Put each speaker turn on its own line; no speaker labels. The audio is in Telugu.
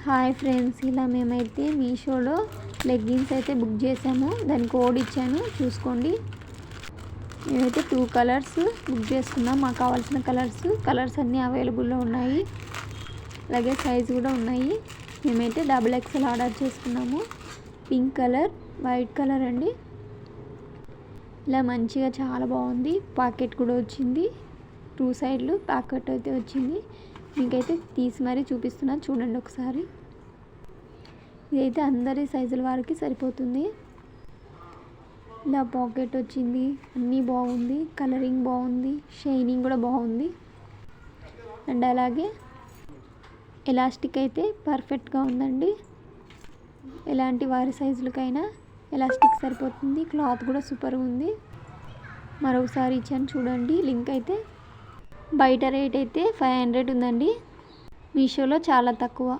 హాయ్ ఫ్రెండ్స్, ఇలా మేమైతే మీషోలో లెగ్గిన్స్ అయితే బుక్ చేసాము. దాని కోడ్ ఇచ్చాను, చూసుకోండి. మేమైతే 2 కలర్స్ బుక్ చేసుకున్నాం. మాకు కావాల్సిన కలర్స్ అన్నీ అవైలబుల్లో ఉన్నాయి. అలాగే సైజు కూడా ఉన్నాయి. మేమైతే XXL ఆర్డర్ చేసుకున్నాము. పింక్ కలర్, వైట్ కలర్ అండి. ఇలా మంచిగా చాలా బాగుంది. పాకెట్ కూడా వచ్చింది. 2 సైడ్లు పాకెట్ అయితే వచ్చింది. మీకైతే తీసి మరీ చూపిస్తున్నాను, చూడండి ఒకసారి. ఇదైతే అందరి సైజుల వారికి సరిపోతుంది. ఇలా పాకెట్ వచ్చింది, అన్నీ బాగుంది. కలరింగ్ బాగుంది, షైనింగ్ కూడా బాగుంది. అండ్ అలాగే ఎలాస్టిక్ అయితే పర్ఫెక్ట్గా ఉందండి. ఎలాంటి వారి సైజులకైనా ఎలాస్టిక్ సరిపోతుంది. క్లాత్ కూడా సూపర్గా ఉంది. మరొకసారి ఇచ్చాను, చూడండి. లింక్ అయితే బయట రేట్ అయితే 500 ఉందండి. మీషోలో చాలా తక్కువ.